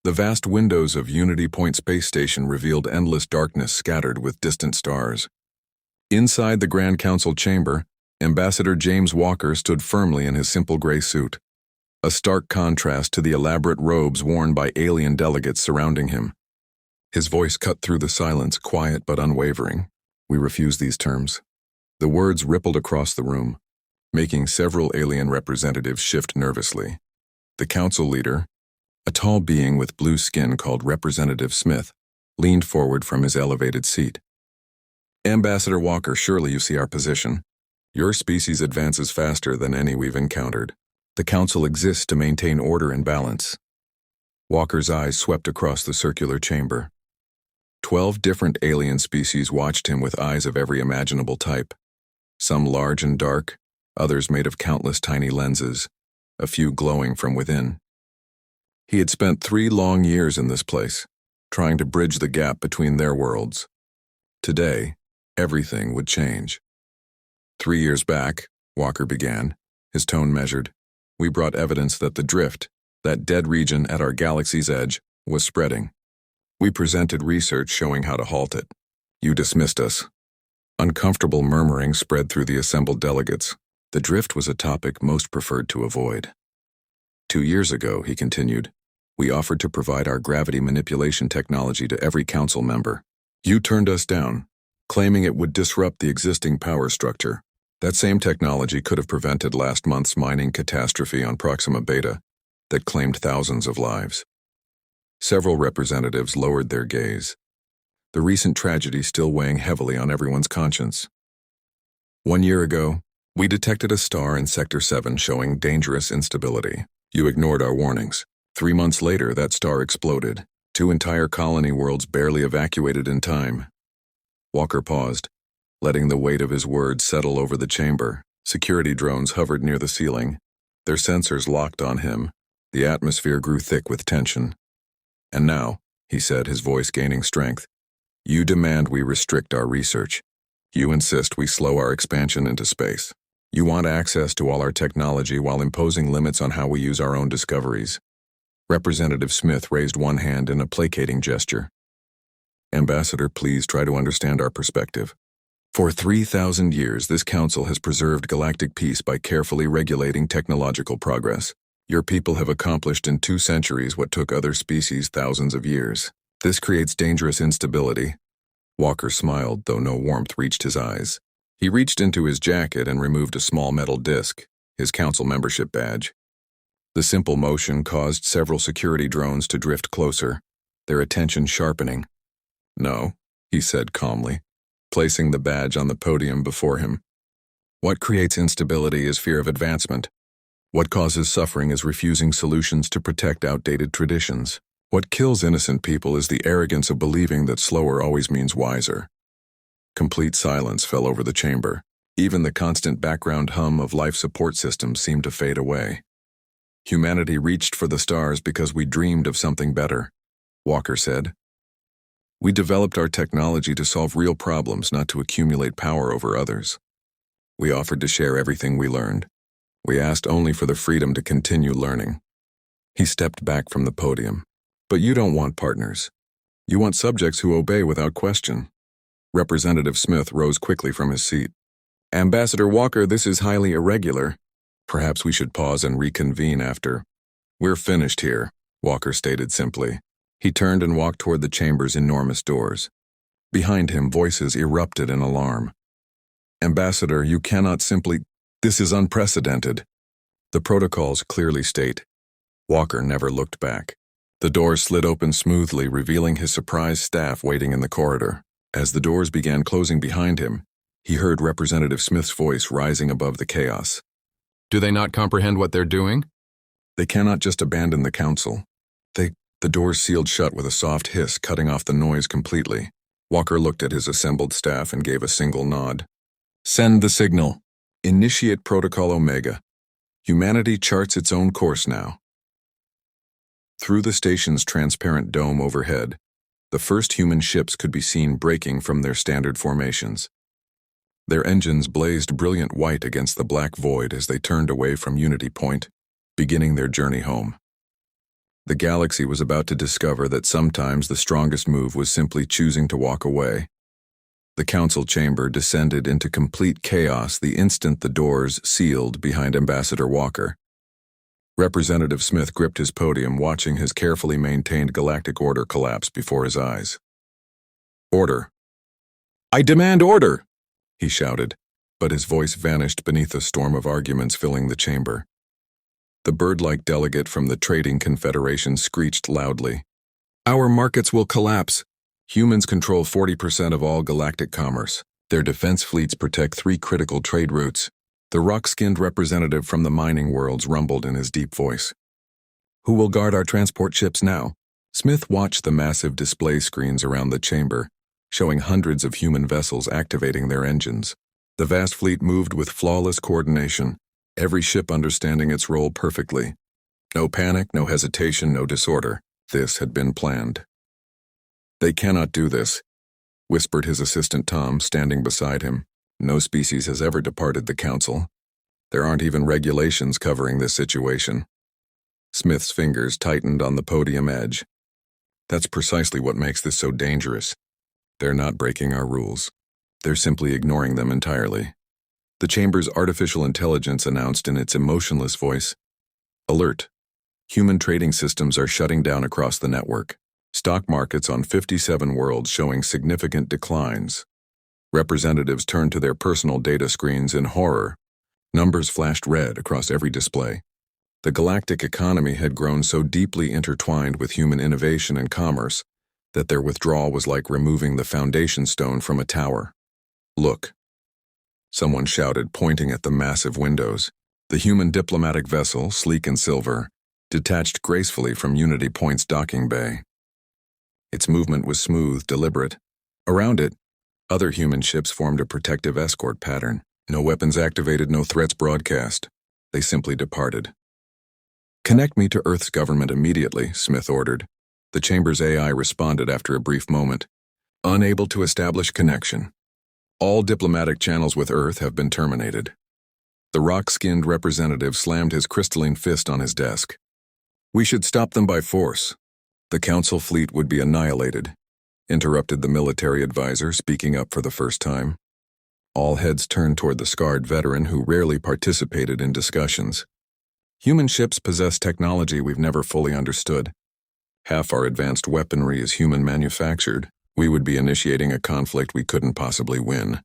The vast windows of Unity Point Space Station revealed endless darkness scattered with distant stars. Inside the Grand Council chamber, Ambassador James Walker stood firmly in his simple gray suit, a stark contrast to the elaborate robes worn by alien delegates surrounding him. His voice cut through the silence, quiet but unwavering. "We refuse these terms." The words rippled across the room, making several alien representatives shift nervously. The council leader, a tall being with blue skin called Representative Smith, leaned forward from his elevated seat. "Ambassador Walker, surely you see our position. Your species advances faster than any we've encountered. The council exists to maintain order and balance." Walker's eyes swept across the circular chamber. 12 different alien species watched him with eyes of every imaginable type, some large and dark, others made of countless tiny lenses, a few glowing from within. He had spent 3 long years in this place, trying to bridge the gap between their worlds. Today, everything would change. 3 years back, Walker began, his tone measured, we brought evidence that the drift, that dead region at our galaxy's edge, was spreading. We presented research showing how to halt it. You dismissed us. Uncomfortable murmuring spread through the assembled delegates. The drift was a topic most preferred to avoid. 2 years ago, he continued, we offered to provide our gravity manipulation technology to every council member. You turned us down, claiming it would disrupt the existing power structure. That same technology could have prevented last month's mining catastrophe on Proxima Beta that claimed thousands of lives. Several representatives lowered their gaze, the recent tragedy still weighing heavily on everyone's conscience. 1 year ago, we detected a star in Sector 7 showing dangerous instability. You ignored our warnings. 3 months later, that star exploded. 2 entire colony worlds barely evacuated in time. Walker paused, letting the weight of his words settle over the chamber. Security drones hovered near the ceiling, their sensors locked on him. The atmosphere grew thick with tension. "And now," he said, his voice gaining strength, "you demand we restrict our research. You insist we slow our expansion into space. You want access to all our technology while imposing limits on how we use our own discoveries." Representative Smith raised one hand in a placating gesture. "Ambassador, please try to understand our perspective. For 3,000 years, this council has preserved galactic peace by carefully regulating technological progress. Your people have accomplished in 2 centuries what took other species thousands of years. This creates dangerous instability." Walker smiled, though no warmth reached his eyes. He reached into his jacket and removed a small metal disc, his council membership badge. The simple motion caused several security drones to drift closer, their attention sharpening. "No," he said calmly, placing the badge on the podium before him. "What creates instability is fear of advancement. What causes suffering is refusing solutions to protect outdated traditions. What kills innocent people is the arrogance of believing that slower always means wiser." Complete silence fell over the chamber. Even the constant background hum of life support systems seemed to fade away. "Humanity reached for the stars because we dreamed of something better," Walker said. "We developed our technology to solve real problems, not to accumulate power over others. We offered to share everything we learned. We asked only for the freedom to continue learning." He stepped back from the podium. "But you don't want partners. You want subjects who obey without question." Representative Smith rose quickly from his seat. "Ambassador Walker, this is highly irregular. Perhaps we should pause and reconvene after." "We're finished here," Walker stated simply. He turned and walked toward the chamber's enormous doors. Behind him, voices erupted in alarm. "Ambassador, you cannot simply... This is unprecedented." The protocols clearly state. Walker never looked back. The doors slid open smoothly, revealing his surprised staff waiting in the corridor. As the doors began closing behind him, he heard Representative Smith's voice rising above the chaos. "Do they not comprehend what they're doing? They cannot just abandon the council. The doors sealed shut with a soft hiss, cutting off the noise completely. Walker looked at his assembled staff and gave a single nod. "Send the signal. Initiate Protocol Omega. Humanity charts its own course now." Through the station's transparent dome overhead, the first human ships could be seen breaking from their standard formations. Their engines blazed brilliant white against the black void as they turned away from Unity Point, beginning their journey home. The galaxy was about to discover that sometimes the strongest move was simply choosing to walk away. The council chamber descended into complete chaos the instant the doors sealed behind Ambassador Walker. Representative Smith gripped his podium, watching his carefully maintained galactic order collapse before his eyes. "Order. I demand order!" he shouted, but his voice vanished beneath a storm of arguments filling the chamber. The bird-like delegate from the Trading Confederation screeched loudly. "Our markets will collapse. Humans control 40% of all galactic commerce. Their defense fleets protect 3 critical trade routes." The rock-skinned representative from the mining worlds rumbled in his deep voice. "Who will guard our transport ships now?" Smith watched the massive display screens around the chamber, showing hundreds of human vessels activating their engines. The vast fleet moved with flawless coordination, every ship understanding its role perfectly. No panic, no hesitation, no disorder. This had been planned. "They cannot do this," whispered his assistant Tom, standing beside him. "No species has ever departed the council. There aren't even regulations covering this situation." Smith's fingers tightened on the podium edge. "That's precisely what makes this so dangerous. They're not breaking our rules. They're simply ignoring them entirely." The chamber's artificial intelligence announced in its emotionless voice, "Alert. Human trading systems are shutting down across the network. Stock markets on 57 worlds showing significant declines." Representatives turned to their personal data screens in horror. Numbers flashed red across every display. The galactic economy had grown so deeply intertwined with human innovation and commerce that their withdrawal was like removing the foundation stone from a tower. "Look," someone shouted, pointing at the massive windows. The human diplomatic vessel, sleek and silver, detached gracefully from Unity Point's docking bay. Its movement was smooth, deliberate. Around it, other human ships formed a protective escort pattern. No weapons activated, no threats broadcast. They simply departed. "Connect me to Earth's government immediately," Smith ordered. The chamber's AI responded after a brief moment. "Unable to establish connection. All diplomatic channels with Earth have been terminated." The rock-skinned representative slammed his crystalline fist on his desk. "We should stop them by force. The council fleet would be annihilated," interrupted the military advisor, speaking up for the first time. All heads turned toward the scarred veteran who rarely participated in discussions. "Human ships possess technology we've never fully understood. Half our advanced weaponry is human-manufactured. We would be initiating a conflict we couldn't possibly win."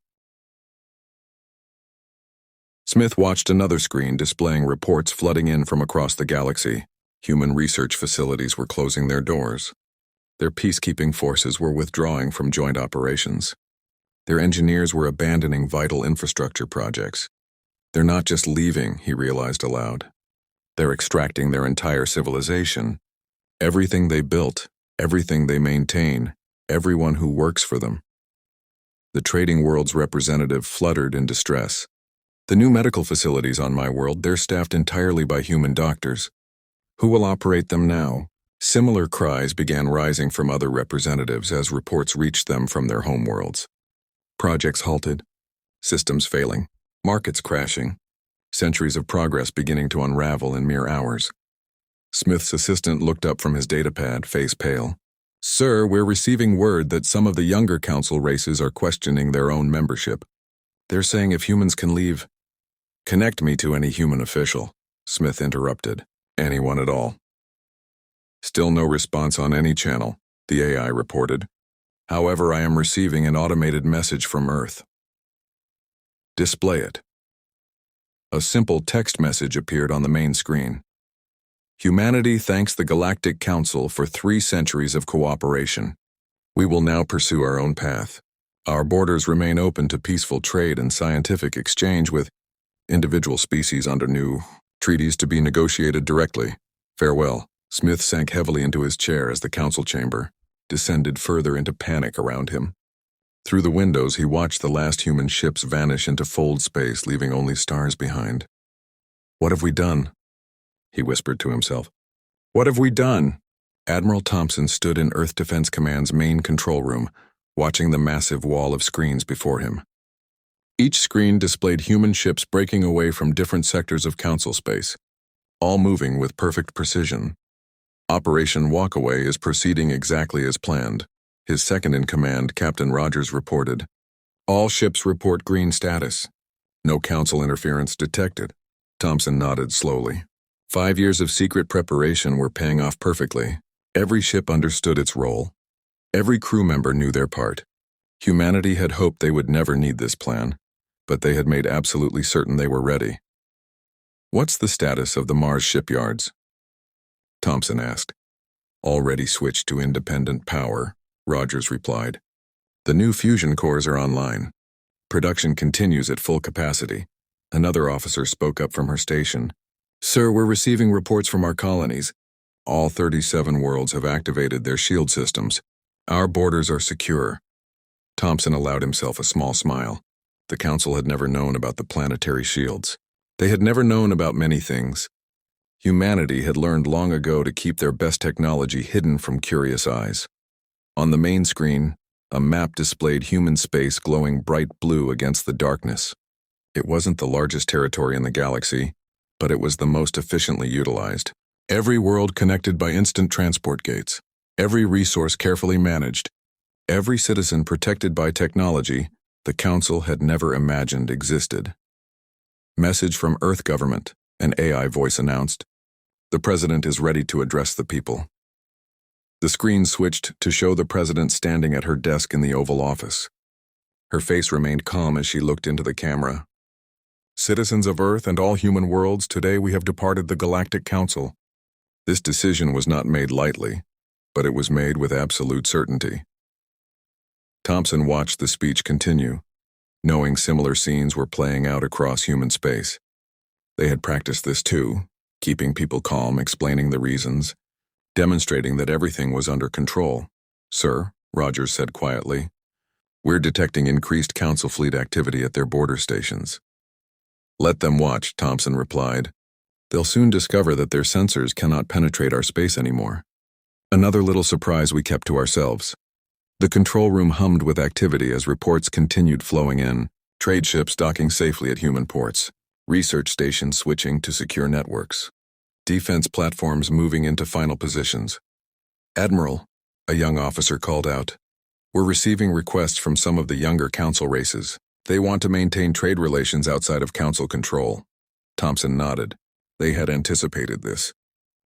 Smith watched another screen displaying reports flooding in from across the galaxy. Human research facilities were closing their doors. Their peacekeeping forces were withdrawing from joint operations. Their engineers were abandoning vital infrastructure projects. "They're not just leaving," he realized aloud. "They're extracting their entire civilization. Everything they built, everything they maintain, everyone who works for them." The trading world's representative fluttered in distress. "The new medical facilities on my world, they're staffed entirely by human doctors. Who will operate them now?" Similar cries began rising from other representatives as reports reached them from their homeworlds. Projects halted, systems failing, markets crashing, centuries of progress beginning to unravel in mere hours. Smith's assistant looked up from his datapad, face pale. "Sir, we're receiving word that some of the younger council races are questioning their own membership. They're saying if humans can leave." "Connect me to any human official," Smith interrupted. "Anyone at all." "Still no response on any channel," the AI reported. "However, I am receiving an automated message from Earth." "Display it." A simple text message appeared on the main screen. "Humanity thanks the Galactic Council for 3 centuries of cooperation. We will now pursue our own path. Our borders remain open to peaceful trade and scientific exchange with individual species under new treaties to be negotiated directly. Farewell." Smith sank heavily into his chair as the council chamber descended further into panic around him. Through the windows, he watched the last human ships vanish into fold space, leaving only stars behind. "What have we done?" he whispered to himself. "What have we done?" Admiral Thompson stood in Earth Defense Command's main control room, watching the massive wall of screens before him. Each screen displayed human ships breaking away from different sectors of council space, all moving with perfect precision. Operation Walkaway is proceeding exactly as planned. His second-in-command, Captain Rogers, reported. All ships report green status. No council interference detected. Thompson nodded slowly. 5 years of secret preparation were paying off perfectly. Every ship understood its role. Every crew member knew their part. Humanity had hoped they would never need this plan, but they had made absolutely certain they were ready. What's the status of the Mars shipyards? Thompson asked. Already switched to independent power, Rogers replied. The new fusion cores are online. Production continues at full capacity. Another officer spoke up from her station. Sir, we're receiving reports from our colonies. All 37 worlds have activated their shield systems. Our borders are secure. Thompson allowed himself a small smile. The Council had never known about the planetary shields. They had never known about many things. Humanity had learned long ago to keep their best technology hidden from curious eyes. On the main screen, a map displayed human space glowing bright blue against the darkness. It wasn't the largest territory in the galaxy, but it was the most efficiently utilized. Every world connected by instant transport gates. Every resource carefully managed. Every citizen protected by technology the Council had never imagined existed. Message from Earth government, an AI voice announced. The President is ready to address the people. The screen switched to show the President standing at her desk in the Oval Office. Her face remained calm as she looked into the camera. Citizens of Earth and all human worlds, today we have departed the Galactic Council. This decision was not made lightly, but it was made with absolute certainty. Thompson watched the speech continue, knowing similar scenes were playing out across human space. They had practiced this too, keeping people calm, explaining the reasons, demonstrating that everything was under control. Sir, Rogers said quietly, we're detecting increased Council fleet activity at their border stations. Let them watch, Thompson replied. They'll soon discover that their sensors cannot penetrate our space anymore. Another little surprise we kept to ourselves. The control room hummed with activity as reports continued flowing in, trade ships docking safely at human ports, research stations switching to secure networks, defense platforms moving into final positions. Admiral, a young officer called out, we're receiving requests from some of the younger Council races. They want to maintain trade relations outside of Council control. Thompson nodded. They had anticipated this.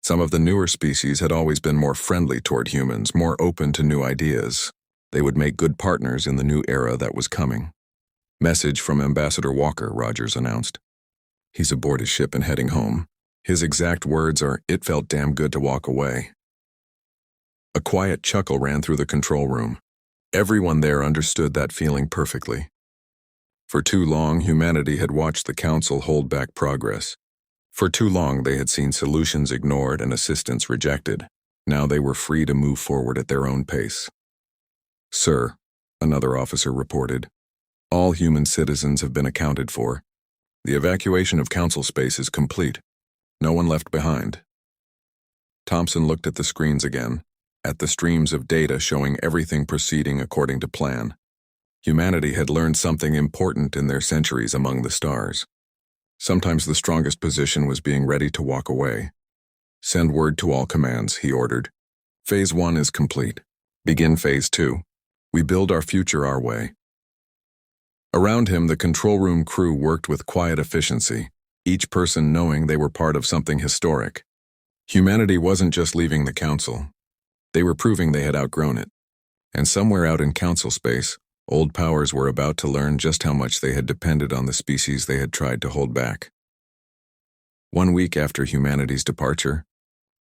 Some of the newer species had always been more friendly toward humans, more open to new ideas. They would make good partners in the new era that was coming. Message from Ambassador Walker, Rogers announced. He's aboard his ship and heading home. His exact words are, it felt damn good to walk away. A quiet chuckle ran through the control room. Everyone there understood that feeling perfectly. For too long, humanity had watched the Council hold back progress. For too long, they had seen solutions ignored and assistance rejected. Now they were free to move forward at their own pace. Sir, another officer reported, all human citizens have been accounted for. The evacuation of Council space is complete. No one left behind. Thompson looked at the screens again, at the streams of data showing everything proceeding according to plan. Humanity had learned something important in their centuries among the stars. Sometimes the strongest position was being ready to walk away. Send word to all commands, he ordered. Phase 1 is complete. Begin Phase 2. We build our future our way. Around him, the control room crew worked with quiet efficiency, each person knowing they were part of something historic. Humanity wasn't just leaving the Council. They were proving they had outgrown it. And somewhere out in Council space, old powers were about to learn just how much they had depended on the species they had tried to hold back. 1 week after humanity's departure,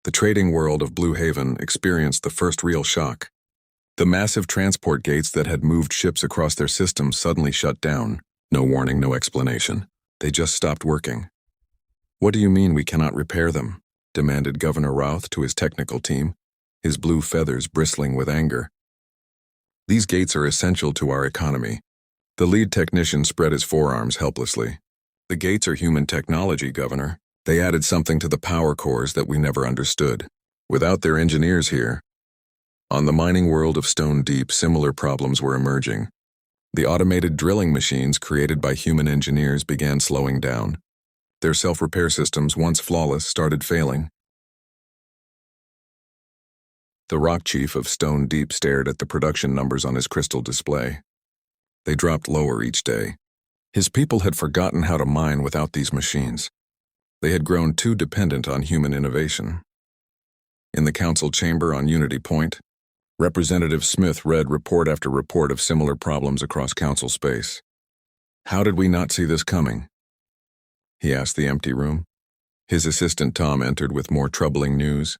the trading world of Blue Haven experienced the first real shock. The massive transport gates that had moved ships across their system suddenly shut down. No warning, no explanation. They just stopped working. What do you mean we cannot repair them? Demanded Governor Routh to his technical team, his blue feathers bristling with anger. These gates are essential to our economy. The lead technician spread his forearms helplessly. The gates are human technology, Governor. They added something to the power cores that we never understood. Without their engineers here, on the mining world of Stone Deep, similar problems were emerging. The automated drilling machines created by human engineers began slowing down. Their self-repair systems, once flawless, started failing. The rock chief of Stone Deep stared at the production numbers on his crystal display. They dropped lower each day. His people had forgotten how to mine without these machines. They had grown too dependent on human innovation. In the council chamber on Unity Point, Representative Smith read report after report of similar problems across council space. How did we not see this coming? He asked the empty room. His assistant Tom entered with more troubling news.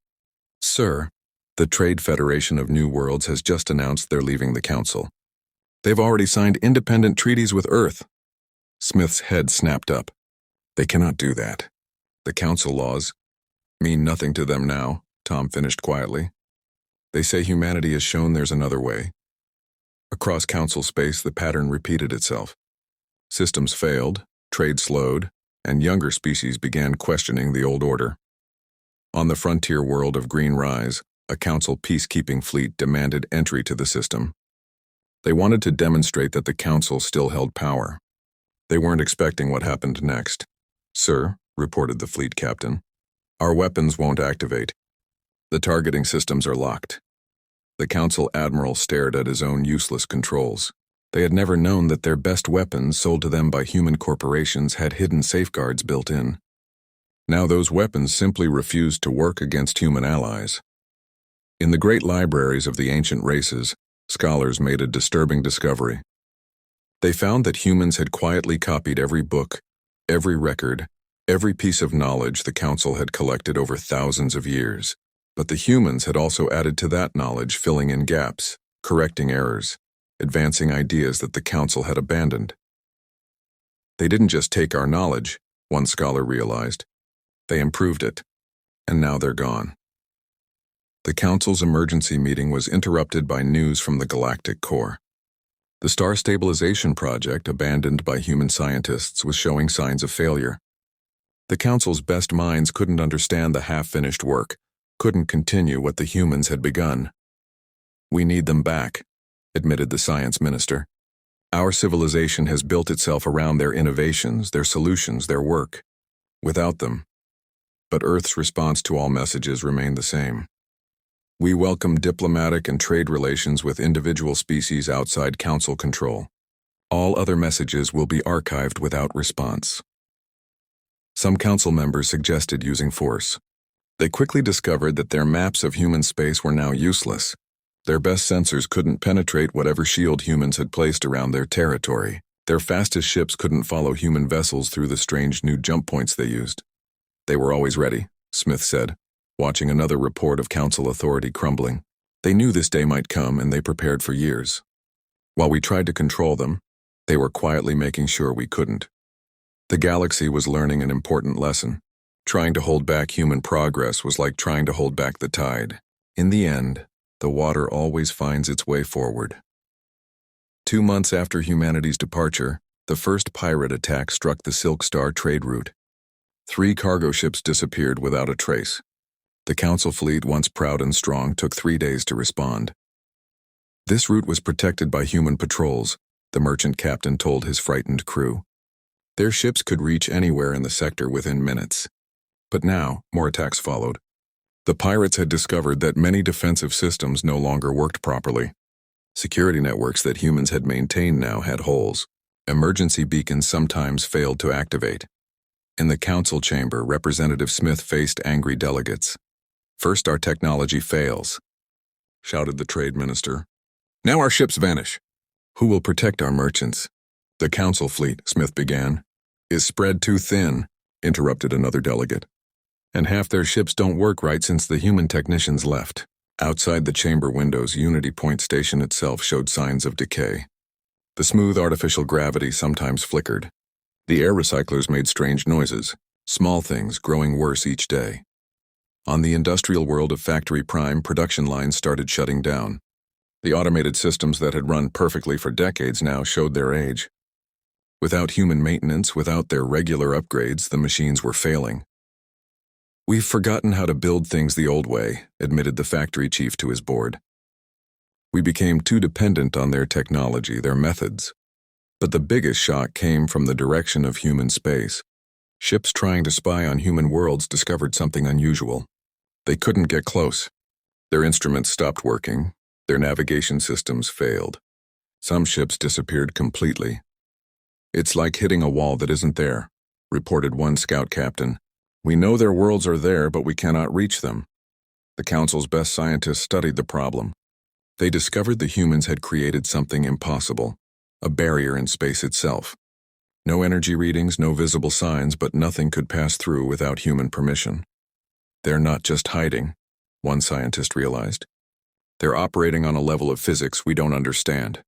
Sir, the Trade Federation of New Worlds has just announced they're leaving the council. They've already signed independent treaties with Earth. Smith's head snapped up. They cannot do that. The council laws mean nothing to them now, Tom finished quietly. They say humanity has shown there's another way. Across council space, the pattern repeated itself. Systems failed, trade slowed, and younger species began questioning the old order. On the frontier world of Green Rise, a council peacekeeping fleet demanded entry to the system. They wanted to demonstrate that the council still held power. They weren't expecting what happened next. Sir, reported the fleet captain, our weapons won't activate. The targeting systems are locked. The council admiral stared at his own useless controls. They had never known that their best weapons sold to them by human corporations had hidden safeguards built in. Now those weapons simply refused to work against human allies. In the great libraries of the ancient races, scholars made a disturbing discovery. They found that humans had quietly copied every book, every record, every piece of knowledge the council had collected over thousands of years. But the humans had also added to that knowledge, filling in gaps, correcting errors, advancing ideas that the council had abandoned. They didn't just take our knowledge, one scholar realized. They improved it, and now they're gone. The council's emergency meeting was interrupted by news from the Galactic Core. The star stabilization project, abandoned by human scientists, was showing signs of failure. The council's best minds couldn't understand the half-finished work, couldn't continue what the humans had begun. We need them back, admitted the science minister. Our civilization has built itself around their innovations, their solutions, their work. Without them. But Earth's response to all messages remained the same. We welcome diplomatic and trade relations with individual species outside council control. All other messages will be archived without response. Some council members suggested using force. They quickly discovered that their maps of human space were now useless. Their best sensors couldn't penetrate whatever shield humans had placed around their territory. Their fastest ships couldn't follow human vessels through the strange new jump points they used. They were always ready, Smith said, watching another report of council authority crumbling. They knew this day might come, and they prepared for years. While we tried to control them, they were quietly making sure we couldn't. The galaxy was learning an important lesson. Trying to hold back human progress was like trying to hold back the tide. In the end, the water always finds its way forward. 2 months after humanity's departure, the first pirate attack struck the Silk Star trade route. 3 cargo ships disappeared without a trace. The council fleet, once proud and strong, took 3 days to respond. This route was protected by human patrols, the merchant captain told his frightened crew. Their ships could reach anywhere in the sector within minutes. But now, more attacks followed. The pirates had discovered that many defensive systems no longer worked properly. Security networks that humans had maintained now had holes. Emergency beacons sometimes failed to activate. In the council chamber, Representative Smith faced angry delegates. First, our technology fails, shouted the trade minister. Now our ships vanish. Who will protect our merchants? The council fleet, Smith began, is spread too thin, interrupted another delegate. And half their ships don't work right since the human technicians left. Outside the chamber windows, Unity Point Station itself showed signs of decay. The smooth artificial gravity sometimes flickered. The air recyclers made strange noises, small things growing worse each day. On the industrial world of Factory Prime, production lines started shutting down. The automated systems that had run perfectly for decades now showed their age. Without human maintenance, without their regular upgrades, the machines were failing. We've forgotten how to build things the old way, admitted the factory chief to his board. We became too dependent on their technology, their methods. But the biggest shock came from the direction of human space. Ships trying to spy on human worlds discovered something unusual. They couldn't get close. Their instruments stopped working. Their navigation systems failed. Some ships disappeared completely. "It's like hitting a wall that isn't there," reported one scout captain. "We know their worlds are there, but we cannot reach them." The Council's best scientists studied the problem. They discovered the humans had created something impossible, a barrier in space itself. No energy readings, no visible signs, but nothing could pass through without human permission. "They're not just hiding," one scientist realized. "They're operating on a level of physics we don't understand."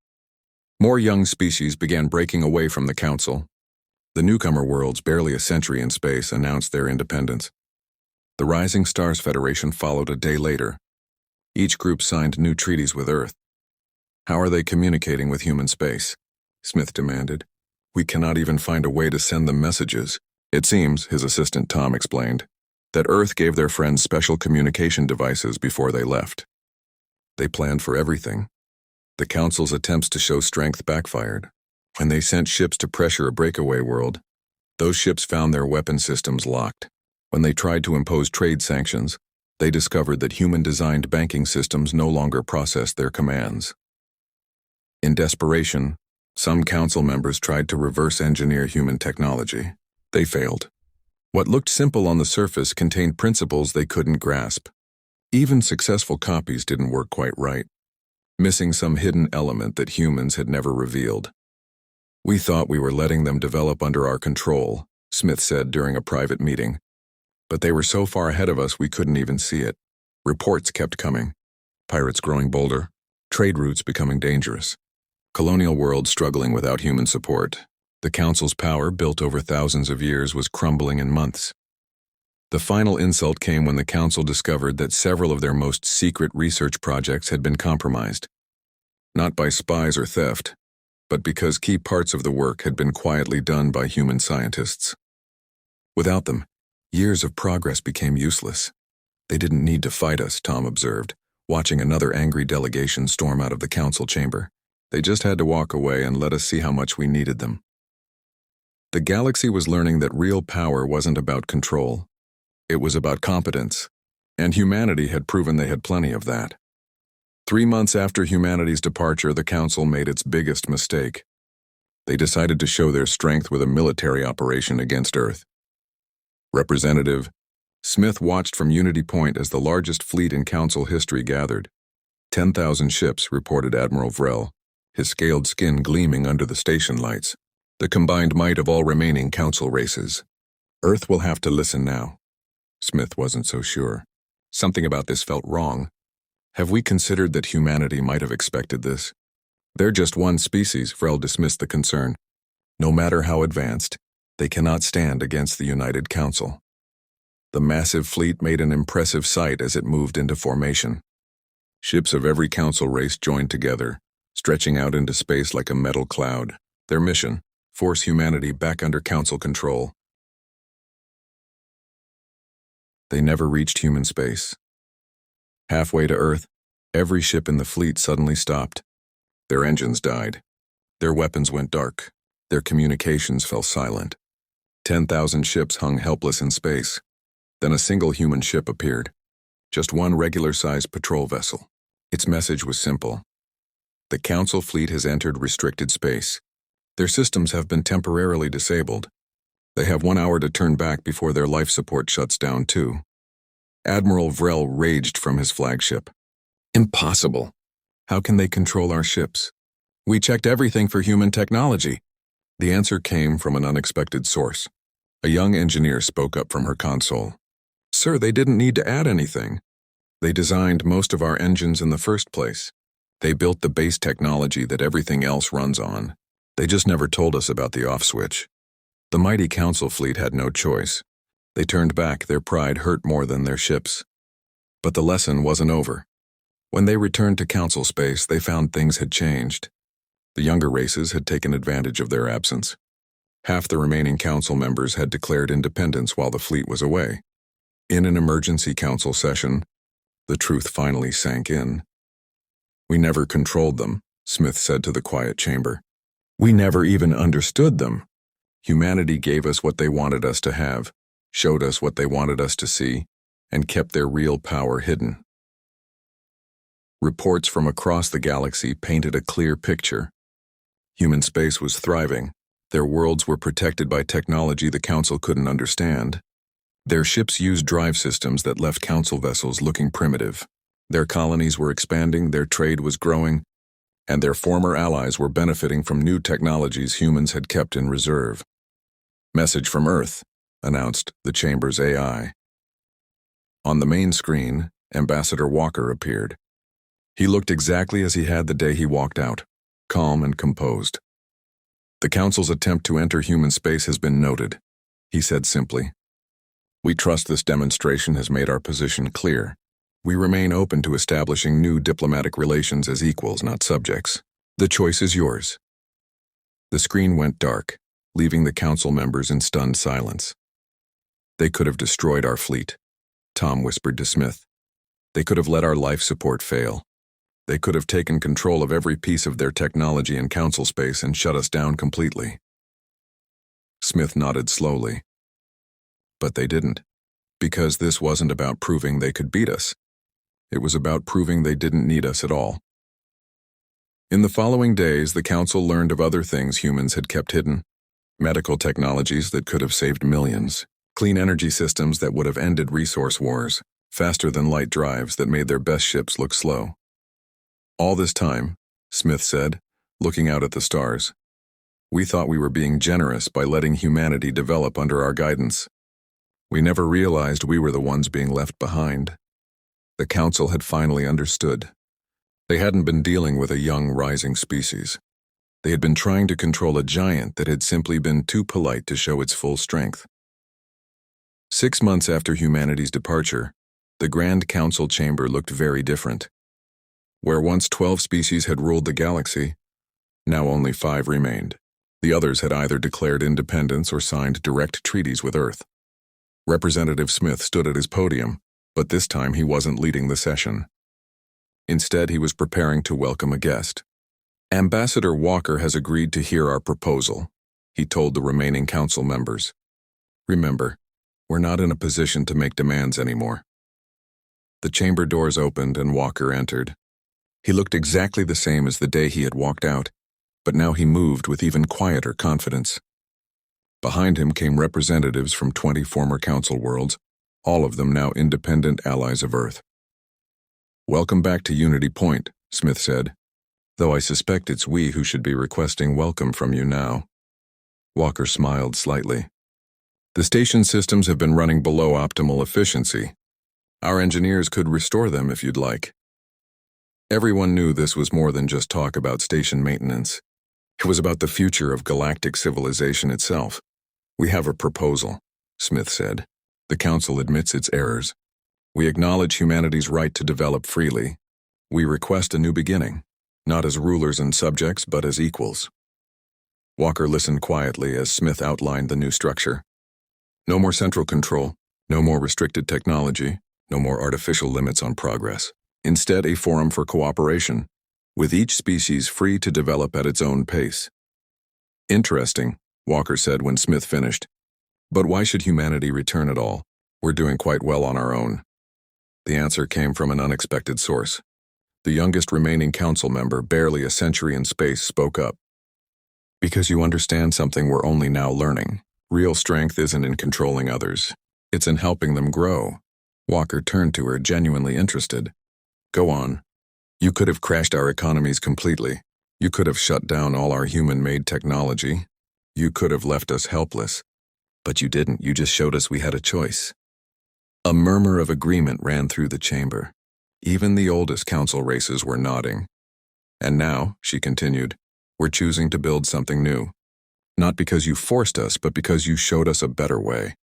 More young species began breaking away from the Council. The newcomer worlds, barely a century in space, announced their independence. The Rising Stars Federation followed a day later. Each group signed new treaties with Earth. "How are they communicating with human space?" Smith demanded. "We cannot even find a way to send them messages." "It seems," his assistant Tom explained, "that Earth gave their friends special communication devices before they left. They planned for everything." The Council's attempts to show strength backfired. When they sent ships to pressure a breakaway world, those ships found their weapon systems locked. When they tried to impose trade sanctions, they discovered that human-designed banking systems no longer processed their commands. In desperation, some Council members tried to reverse-engineer human technology. They failed. What looked simple on the surface contained principles they couldn't grasp. Even successful copies didn't work quite right, missing some hidden element that humans had never revealed. "We thought we were letting them develop under our control," Smith said during a private meeting. "But they were so far ahead of us we couldn't even see it." Reports kept coming. Pirates growing bolder, trade routes becoming dangerous, colonial worlds struggling without human support. The Council's power, built over thousands of years, was crumbling in months. The final insult came when the Council discovered that several of their most secret research projects had been compromised. Not by spies or theft, but because key parts of the work had been quietly done by human scientists. Without them, years of progress became useless. "They didn't need to fight us," Tom observed, watching another angry delegation storm out of the Council chamber. "They just had to walk away and let us see how much we needed them." The galaxy was learning that real power wasn't about control. It was about competence, and humanity had proven they had plenty of that. 3 months after humanity's departure, the Council made its biggest mistake. They decided to show their strength with a military operation against Earth. Representative Smith watched from Unity Point as the largest fleet in Council history gathered. 10,000 ships, reported Admiral Vrel, his scaled skin gleaming under the station lights. The combined might of all remaining Council races. "Earth will have to listen now." Smith wasn't so sure. Something about this felt wrong. "Have we considered that humanity might have expected this?" "They're just one species," Vrel dismissed the concern. "No matter how advanced, they cannot stand against the United Council." The massive fleet made an impressive sight as it moved into formation. Ships of every Council race joined together, stretching out into space like a metal cloud. Their mission: force humanity back under Council control. They never reached human space. Halfway to Earth, every ship in the fleet suddenly stopped. Their engines died. Their weapons went dark. Their communications fell silent. 10,000 ships hung helpless in space. Then a single human ship appeared. Just one regular-sized patrol vessel. Its message was simple. "The Council fleet has entered restricted space. Their systems have been temporarily disabled. They have 1 hour to turn back before their life support shuts down too." Admiral Vrel raged from his flagship. "Impossible. How can they control our ships? We checked everything for human technology." The answer came from an unexpected source. A young engineer spoke up from her console. "Sir, they didn't need to add anything. They designed most of our engines in the first place. They built the base technology that everything else runs on. They just never told us about the off switch." The mighty Council fleet had no choice. They turned back, their pride hurt more than their ships. But the lesson wasn't over. When they returned to Council space, they found things had changed. The younger races had taken advantage of their absence. Half the remaining Council members had declared independence while the fleet was away. In an emergency Council session, the truth finally sank in. "We never controlled them," Smith said to the quiet chamber. "We never even understood them. Humanity gave us what they wanted us to have, showed us what they wanted us to see, and kept their real power hidden." Reports from across the galaxy painted a clear picture. Human space was thriving. Their worlds were protected by technology the Council couldn't understand. Their ships used drive systems that left Council vessels looking primitive. Their colonies were expanding, their trade was growing, and their former allies were benefiting from new technologies humans had kept in reserve. "Message from Earth," announced the Chamber's AI. On the main screen, Ambassador Walker appeared. He looked exactly as he had the day he walked out, calm and composed. "The Council's attempt to enter human space has been noted," he said simply. "We trust this demonstration has made our position clear. We remain open to establishing new diplomatic relations as equals, not subjects. The choice is yours." The screen went dark, leaving the Council members in stunned silence. "They could have destroyed our fleet," Tom whispered to Smith. "They could have let our life support fail. They could have taken control of every piece of their technology in Council space and shut us down completely." Smith nodded slowly. "But they didn't, because this wasn't about proving they could beat us. It was about proving they didn't need us at all." In the following days, the Council learned of other things humans had kept hidden. Medical technologies that could have saved millions, clean energy systems that would have ended resource wars, faster-than-light drives that made their best ships look slow. "All this time," Smith said, looking out at the stars, "we thought we were being generous by letting humanity develop under our guidance. We never realized we were the ones being left behind." The Council had finally understood. They hadn't been dealing with a young, rising species. They had been trying to control a giant that had simply been too polite to show its full strength. 6 months after humanity's departure, the Grand Council chamber looked very different. Where once 12 species had ruled the galaxy, now only 5 remained. The others had either declared independence or signed direct treaties with Earth. Representative Smith stood at his podium, but this time he wasn't leading the session. Instead, he was preparing to welcome a guest. "Ambassador Walker has agreed to hear our proposal," he told the remaining Council members. "Remember, we're not in a position to make demands anymore." The chamber doors opened and Walker entered. He looked exactly the same as the day he had walked out, but now he moved with even quieter confidence. Behind him came representatives from 20 former Council worlds, all of them now independent allies of Earth. "Welcome back to Unity Point," Smith said, "though I suspect it's we who should be requesting welcome from you now." Walker smiled slightly. "The station systems have been running below optimal efficiency. Our engineers could restore them if you'd like." Everyone knew this was more than just talk about station maintenance. It was about the future of galactic civilization itself. "We have a proposal," Smith said. "The Council admits its errors. We acknowledge humanity's right to develop freely. We request a new beginning, not as rulers and subjects, but as equals." Walker listened quietly as Smith outlined the new structure. No more central control, no more restricted technology, no more artificial limits on progress. Instead, a forum for cooperation, with each species free to develop at its own pace. "Interesting," Walker said when Smith finished. "But why should humanity return at all? We're doing quite well on our own." The answer came from an unexpected source. The youngest remaining Council member, barely a century in space, spoke up. "Because you understand something we're only now learning. Real strength isn't in controlling others. It's in helping them grow." Walker turned to her, genuinely interested. "Go on. You could have crashed our economies completely. You could have shut down all our human-made technology. You could have left us helpless. But you didn't. You just showed us we had a choice." A murmur of agreement ran through the chamber. Even the oldest Council races were nodding. "And now," she continued, "we're choosing to build something new. Not because you forced us, but because you showed us a better way."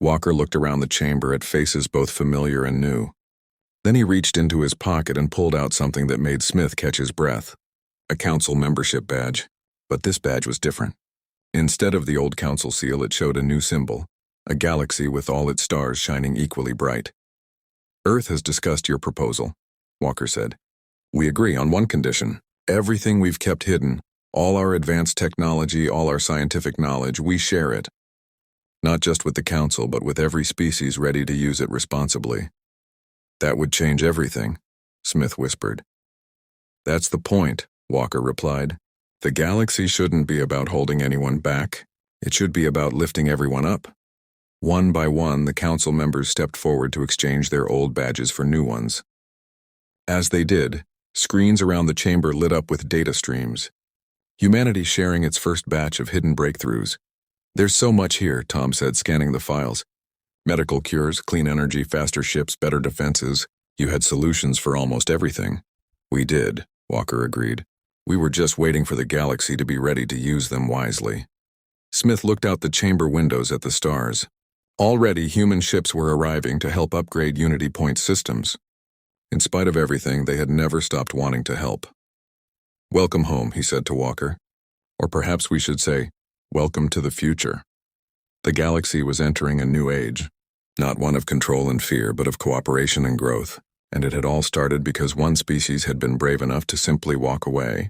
Walker looked around the chamber at faces both familiar and new. Then he reached into his pocket and pulled out something that made Smith catch his breath. A Council membership badge. But this badge was different. Instead of the old Council seal, it showed a new symbol, a galaxy with all its stars shining equally bright. "Earth has discussed your proposal," Walker said. "We agree on one condition. Everything we've kept hidden, all our advanced technology, all our scientific knowledge, we share it. Not just with the Council, but with every species ready to use it responsibly." "That would change everything," Smith whispered. That's the point, Walker replied. The galaxy shouldn't be about holding anyone back. It should be about lifting everyone up. One by one, the council members stepped forward to exchange their old badges for new ones. As they did, screens around the chamber lit up with data streams. Humanity sharing its first batch of hidden breakthroughs. There's so much here, Tom said, scanning the files. Medical cures, clean energy, faster ships, better defenses. You had solutions for almost everything. We did, Walker agreed. We were just waiting for the galaxy to be ready to use them wisely. Smith looked out the chamber windows at the stars. Already, human ships were arriving to help upgrade Unity Point systems. In spite of everything, they had never stopped wanting to help. Welcome home, he said to Walker. Or perhaps we should say, welcome to the future. The galaxy was entering a new age, not one of control and fear, but of cooperation and growth, and it had all started because one species had been brave enough to simply walk away.